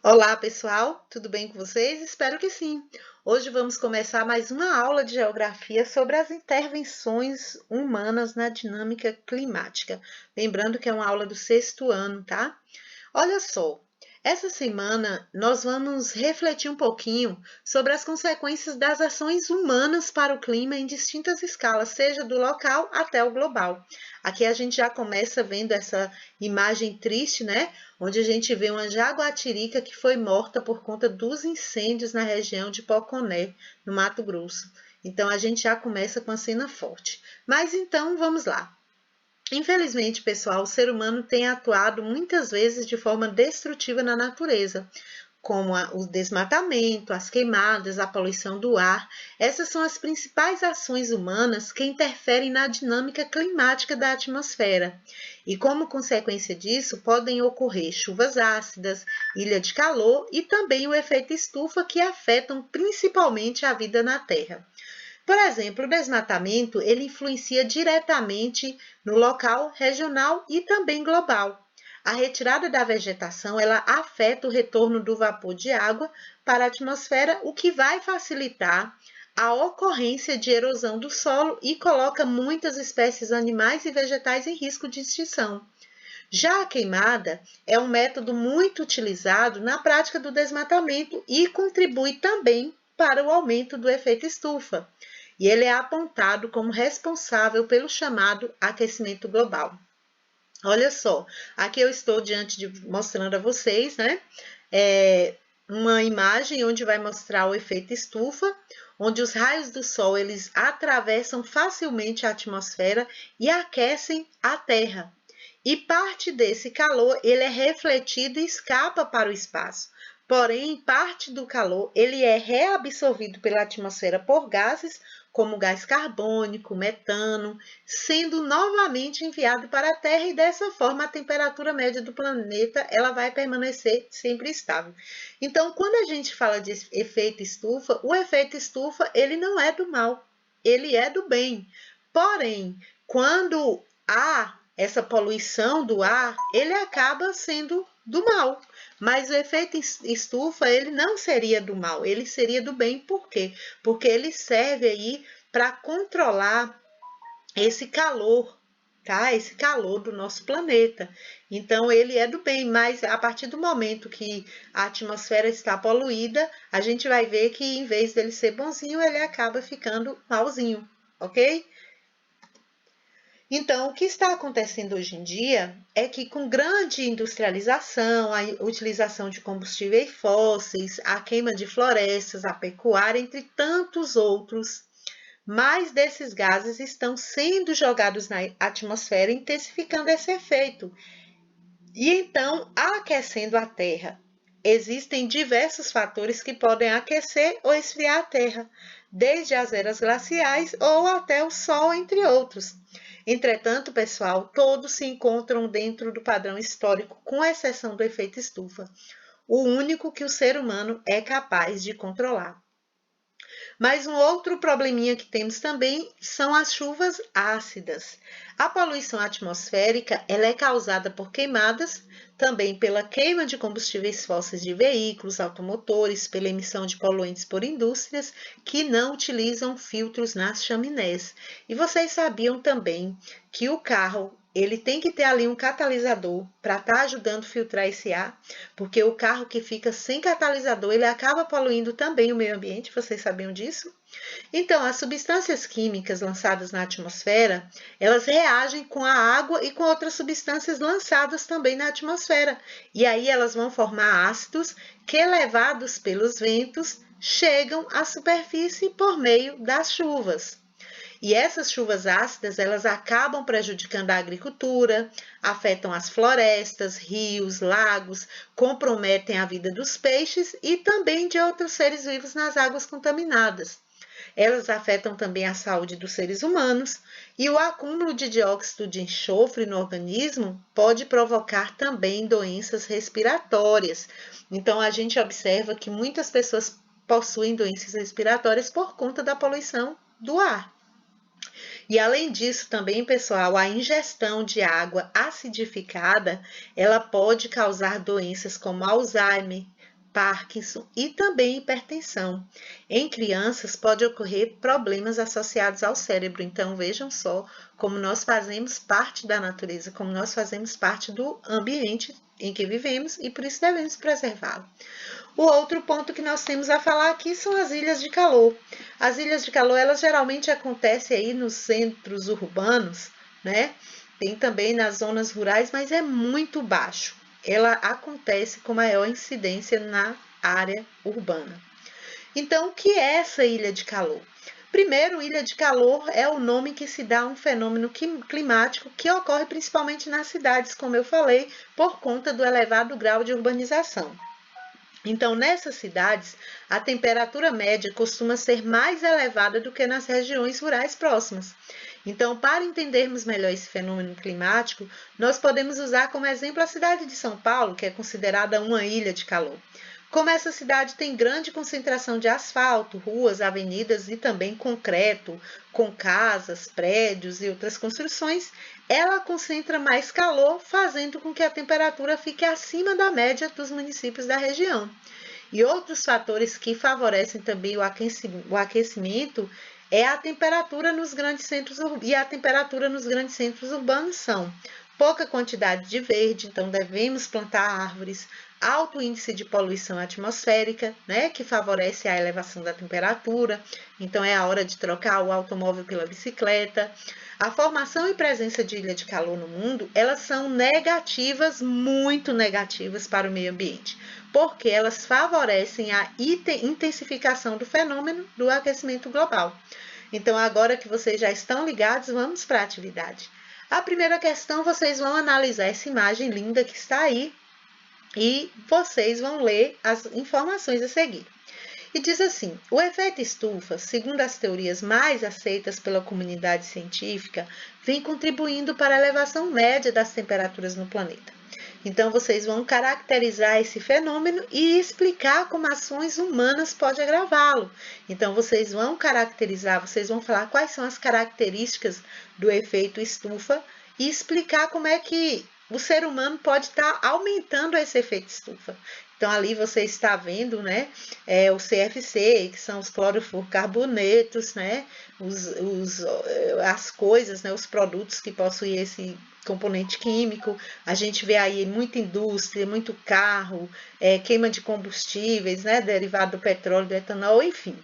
Olá, pessoal, tudo bem com vocês? Espero que sim. Hoje vamos começar mais uma aula de geografia sobre as intervenções humanas na dinâmica climática. Lembrando que é uma aula do 6º ano, tá? Olha só, essa semana nós vamos refletir um pouquinho sobre as consequências das ações humanas para o clima em distintas escalas, seja do local até o global. Aqui a gente já começa vendo essa imagem triste, né? Onde a gente vê uma jaguatirica que foi morta por conta dos incêndios na região de Poconé, no Mato Grosso. Então a gente já começa com a cena forte. Mas então vamos lá. Infelizmente, pessoal, o ser humano tem atuado muitas vezes de forma destrutiva na natureza, como o desmatamento, as queimadas, a poluição do ar. Essas são as principais ações humanas que interferem na dinâmica climática da atmosfera. E como consequência disso, podem ocorrer chuvas ácidas, ilha de calor e também o efeito estufa que afetam principalmente a vida na Terra. Por exemplo, o desmatamento ele influencia diretamente no local, regional e também global. A retirada da vegetação ela afeta o retorno do vapor de água para a atmosfera, o que vai facilitar a ocorrência de erosão do solo e coloca muitas espécies animais e vegetais em risco de extinção. Já a queimada é um método muito utilizado na prática do desmatamento e contribui também para o aumento do efeito estufa. E ele é apontado como responsável pelo chamado aquecimento global. Olha só, aqui eu estou mostrando a vocês, né? Uma imagem onde vai mostrar o efeito estufa, onde os raios do sol eles atravessam facilmente a atmosfera e aquecem a Terra. E parte desse calor ele é refletido e escapa para o espaço. Porém, parte do calor ele é reabsorvido pela atmosfera por gases como gás carbônico, metano, sendo novamente enviado para a Terra e dessa forma a temperatura média do planeta ela vai permanecer sempre estável. Então, quando a gente fala de efeito estufa, o efeito estufa ele não é do mal, ele é do bem. Porém, quando há essa poluição do ar, ele acaba sendo do mal. Mas o efeito estufa, ele não seria do mal, ele seria do bem. Por quê? Porque ele serve aí para controlar esse calor, tá? Esse calor do nosso planeta. Então, ele é do bem, mas a partir do momento que a atmosfera está poluída, a gente vai ver que em vez dele ser bonzinho, ele acaba ficando malzinho, ok? Então, o que está acontecendo hoje em dia é que, com grande industrialização, a utilização de combustíveis fósseis, a queima de florestas, a pecuária, entre tantos outros, mais desses gases estão sendo jogados na atmosfera, intensificando esse efeito. E então, aquecendo a Terra. Existem diversos fatores que podem aquecer ou esfriar a Terra, desde as eras glaciais ou até o Sol, entre outros. Entretanto, pessoal, todos se encontram dentro do padrão histórico, com exceção do efeito estufa, o único que o ser humano é capaz de controlar. Mas um outro probleminha que temos também são as chuvas ácidas. A poluição atmosférica ela é causada por queimadas, também pela queima de combustíveis fósseis de veículos, automotores, pela emissão de poluentes por indústrias que não utilizam filtros nas chaminés. E vocês sabiam também que o carro ele tem que ter ali um catalisador para estar ajudando a filtrar esse ar, porque o carro que fica sem catalisador, ele acaba poluindo também o meio ambiente, vocês sabiam disso? Então, as substâncias químicas lançadas na atmosfera, elas reagem com a água e com outras substâncias lançadas também na atmosfera. E aí elas vão formar ácidos que, levados pelos ventos, chegam à superfície por meio das chuvas. E essas chuvas ácidas, elas acabam prejudicando a agricultura, afetam as florestas, rios, lagos, comprometem a vida dos peixes e também de outros seres vivos nas águas contaminadas. Elas afetam também a saúde dos seres humanos e o acúmulo de dióxido de enxofre no organismo pode provocar também doenças respiratórias. Então, a gente observa que muitas pessoas possuem doenças respiratórias por conta da poluição do ar. E além disso, também, pessoal, a ingestão de água acidificada, ela pode causar doenças como Alzheimer, Parkinson e também hipertensão. Em crianças, pode ocorrer problemas associados ao cérebro. Então, vejam só como nós fazemos parte da natureza, como nós fazemos parte do ambiente em que vivemos e por isso devemos preservá-lo. O outro ponto que nós temos a falar aqui são as ilhas de calor. As ilhas de calor, elas geralmente acontecem aí nos centros urbanos, né? Tem também nas zonas rurais, mas é muito baixo. Ela acontece com maior incidência na área urbana. Então, o que é essa ilha de calor? Primeiro, ilha de calor é o nome que se dá a um fenômeno climático que ocorre principalmente nas cidades, como eu falei, por conta do elevado grau de urbanização. Então, nessas cidades, a temperatura média costuma ser mais elevada do que nas regiões rurais próximas. Então, para entendermos melhor esse fenômeno climático, nós podemos usar como exemplo a cidade de São Paulo, que é considerada uma ilha de calor. Como essa cidade tem grande concentração de asfalto, ruas, avenidas e também concreto, com casas, prédios e outras construções, ela concentra mais calor, fazendo com que a temperatura fique acima da média dos municípios da região. E outros fatores que favorecem também o aquecimento é a temperatura nos grandes centros urbanos são pouca quantidade de verde, então devemos plantar árvores, alto índice de poluição atmosférica, né, que favorece a elevação da temperatura, então é a hora de trocar o automóvel pela bicicleta. A formação e presença de ilha de calor no mundo, elas são negativas, muito negativas para o meio ambiente, porque elas favorecem a intensificação do fenômeno do aquecimento global. Então, agora que vocês já estão ligados, vamos para a atividade. A primeira questão, vocês vão analisar essa imagem linda que está aí e vocês vão ler as informações a seguir. E diz assim: o efeito estufa, segundo as teorias mais aceitas pela comunidade científica, vem contribuindo para a elevação média das temperaturas no planeta. Então, vocês vão caracterizar esse fenômeno e explicar como ações humanas podem agravá-lo. Então, vocês vão caracterizar, vocês vão falar quais são as características do efeito estufa e explicar como é que o ser humano pode estar aumentando esse efeito estufa. Então, ali você está vendo, né, o CFC, que são os clorofluorcarbonetos, né, as coisas, né, os produtos que possuem esse componente químico. A gente vê aí muita indústria, muito carro, queima de combustíveis, né, derivado do petróleo, do etanol, enfim.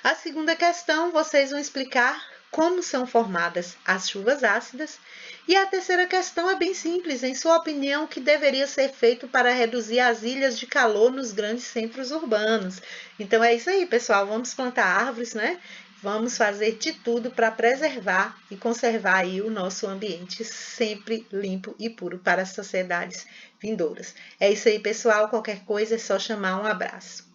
A segunda questão, vocês vão explicar como são formadas as chuvas ácidas. E a terceira questão é bem simples. Em sua opinião, o que deveria ser feito para reduzir as ilhas de calor nos grandes centros urbanos? Então é isso aí, pessoal. Vamos plantar árvores, né? Vamos fazer de tudo para preservar e conservar aí o nosso ambiente sempre limpo e puro para as sociedades vindouras. É isso aí, pessoal. Qualquer coisa é só chamar. Um abraço.